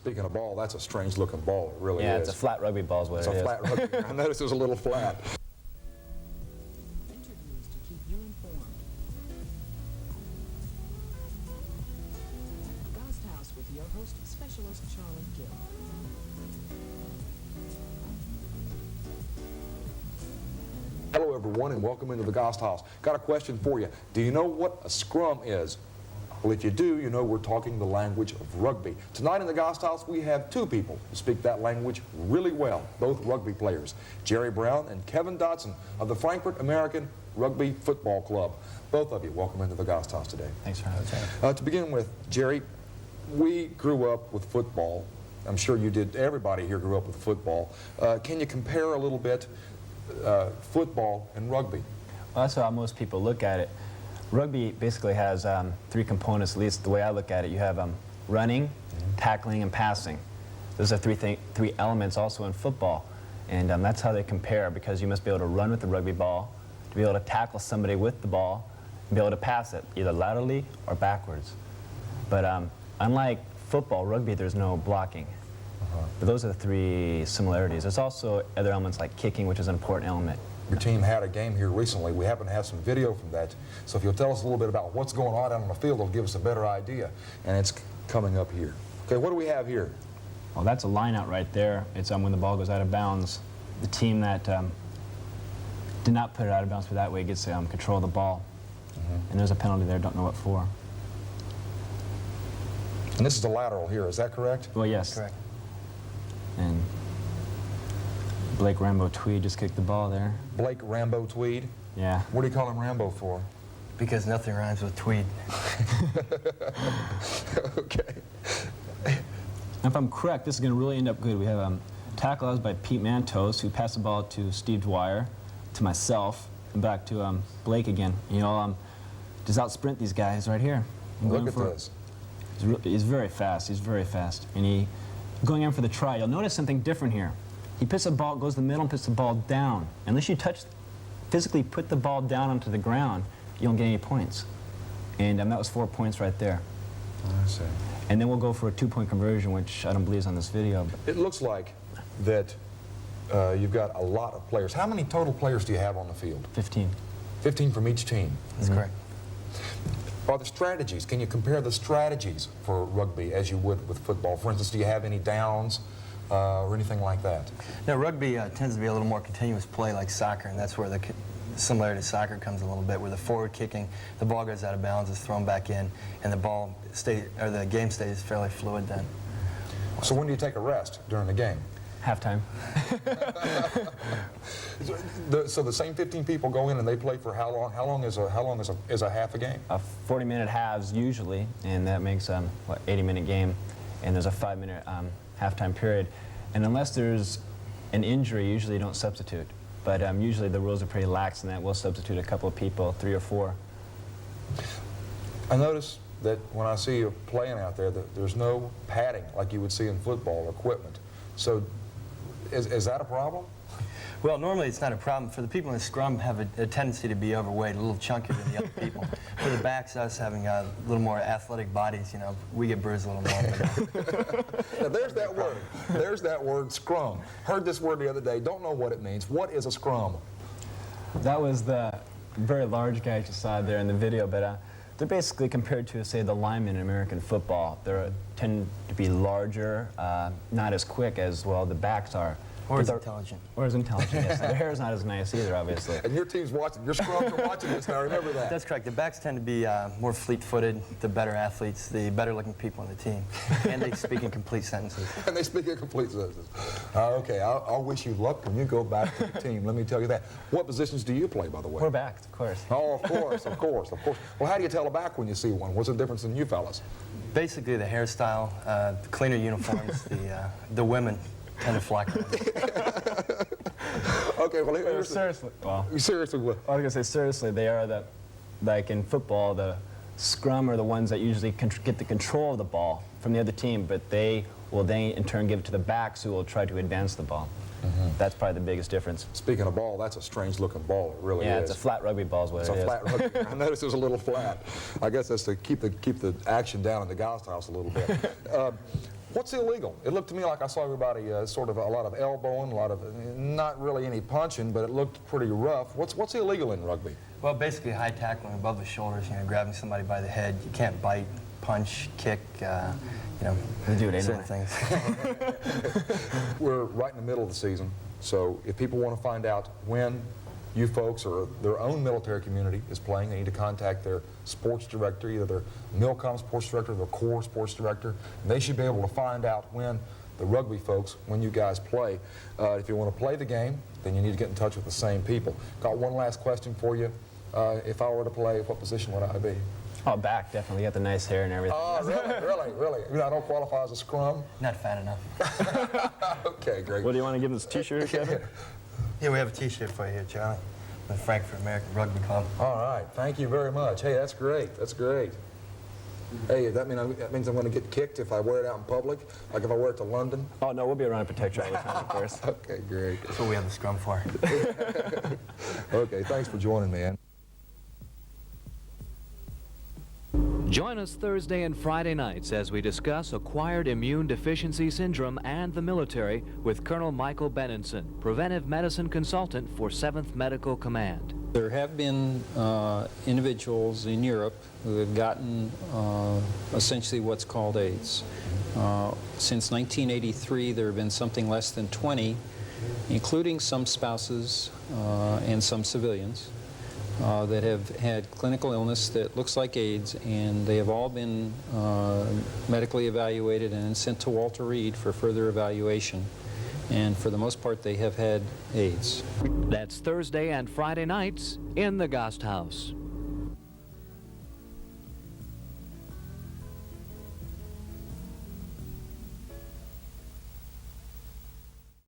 Speaking of ball, that's a strange-looking ball. It really is. Yeah, it's a flat rugby ball is what It's it a is. flat rugby. I noticed it was a little flat. Interviews to keep you informed. Gasthaus with your host, specialist Charlie Gill. Hello, everyone, and welcome into the Gasthaus. Got a question for you. Do you know what a scrum is? Well, if you do, you know we're talking the language of rugby. Tonight in the Gasthaus, we have two people who speak that language really well, both rugby players, Jerry Brown and Kevin Dotson of the Frankfurt American Rugby Football Club. Both of you, welcome into the Gasthaus today. Thanks for having us. To begin with, Jerry, we grew up with football. I'm sure you did. Everybody here grew up with football. Can you compare a little bit football and rugby? Well, that's how most people look at it. Rugby basically has three components, at least the way I look at it. You have running, tackling, and passing. Those are three elements also in football. And that's how they compare, because you must be able to run with the rugby ball, to be able to tackle somebody with the ball, and be able to pass it, either laterally or backwards. But unlike football, rugby, there's no blocking. But those are the three similarities. There's also other elements like kicking, which is an important element. Your team had a game here recently. We happen to have some video from that. So if you'll tell us a little bit about what's going on out on the field, it'll give us a better idea. And it's coming up here. Okay, what do we have here? Well, that's a line out right there. It's when the ball goes out of bounds. The team that did not put it out of bounds for that way gets control of the ball. And there's a penalty there, don't know what for. And this is the lateral here, is that correct? Well, yes. Correct. And Blake Rambo Tweed just kicked the ball there. Blake Rambo Tweed? Yeah. What do you call him Rambo for? Because nothing rhymes with tweed. Okay. If I'm correct, this is going to really end up good. We have tackles by Pete Mantos, who passed the ball to Steve Dwyer, to myself, and back to Blake again. You know, just out sprint these guys right here. Look at this. He's very fast. He's very fast. And going in for the try. You'll notice something different here. He puts the ball, goes to the middle, and puts the ball down. Unless you physically put the ball down onto the ground, you don't get any points. And that was 4 points right there. I see. And then we'll go for a 2-point conversion, which I don't believe is on this video. It looks like that you've got a lot of players. How many total players do you have on the field? 15. 15 from each team. That's correct. Are the strategies, can you compare the strategies for rugby as you would with football? For instance, do you have any downs or anything like that? Now, rugby tends to be a little more continuous play like soccer, and that's where the similarity to soccer comes a little bit, where the forward kicking, the ball goes out of bounds, is thrown back in, and the game stays fairly fluid then. So when do you take a rest during the game? Halftime. So the same 15 people go in and they play for how long? How long is a half a game? 40-minute halves usually, and that makes what, 80-minute game, and there's a 5-minute halftime period. And unless there's an injury, usually you don't substitute. But usually the rules are pretty lax in that we'll substitute a couple of people, 3 or 4. I notice that when I see you playing out there, that there's no padding like you would see in football equipment. So is that a problem? Well, normally it's not a problem. For the people in the scrum have a tendency to be overweight, a little chunkier than the other people. For the backs, us having a little more athletic bodies, you know, we get bruised a little more. Now there's that word. There's that word, scrum. Heard this word the other day. Don't know what it means. What is a scrum? That was the very large guy you saw there in the video, but they're basically compared to, say, the linemen in American football. They tend to be larger, not as quick as, well, the backs are. Or as intelligent. Or as intelligent, yes. Their hair is not as nice either, obviously. And your team's watching, your scrums are watching this now, remember that. That's correct. The backs tend to be more fleet-footed, the better athletes, the better-looking people on the team. And they speak in complete sentences. And they speak in complete sentences. Okay, I'll wish you luck when you go back to the team. Let me tell you that. What positions do you play, by the way? We're backs, of course. Oh, of course, of course, of course. Well, how do you tell a back when you see one? What's the difference in you fellas? Basically, the hairstyle, the cleaner uniforms, the women tend to flock around. Okay, well, here's Seriously. Well, seriously, what? I was going to say, seriously, they are the, like in football, the scrum are the ones that usually get the control of the ball from the other team, but they will then in turn give it to the backs who will try to advance the ball. That's probably the biggest difference. Speaking of ball, that's a strange-looking ball. It really is. Yeah, it's a flat rugby ball is what It's it a is. flat rugby. I noticed it was a little flat. I guess that's to keep the action down in the Gasthaus a little bit. What's illegal? It looked to me like I saw everybody sort of a lot of elbowing, a lot of not really any punching, but it looked pretty rough. What's illegal in rugby? Well, basically high tackling above the shoulders, grabbing somebody by the head. You can't bite, punch, kick, They do it certain anyway. things. We're right in the middle of the season, so if people want to find out when you folks or their own military community is playing, they need to contact their sports director, either their Milcom sports director or their Corps sports director, and they should be able to find out when the rugby folks, when you guys play. If you want to play the game, then you need to get in touch with the same people. Got one last question for you. If I were to play, what position would I be? Oh, back, definitely. You got the nice hair and everything. Oh, really? I don't qualify as a scrum? Not fat enough. Okay, great. What do you want to give him this T-shirt, Kevin? Yeah, we have a T-shirt for you here, Charlie. The Frankfurt American Rugby Club. All right, thank you very much. Hey, that's great. That's great. Hey, that means I'm going to get kicked if I wear it out in public, like if I wear it to London? Oh, no, we'll be around to protect you all the time, of course. Okay, great. That's what we have the scrum for. Okay, thanks for joining me, man. Join us Thursday and Friday nights as we discuss acquired immune deficiency syndrome and the military with Colonel Michael Benenson, preventive medicine consultant for 7th Medical Command. There have been individuals in Europe who have gotten essentially what's called AIDS. Since 1983, there have been something less than 20, including some spouses and some civilians, that have had clinical illness that looks like AIDS, and they have all been medically evaluated and then sent to Walter Reed for further evaluation. And for the most part, they have had AIDS. That's Thursday and Friday nights in the Gasthaus.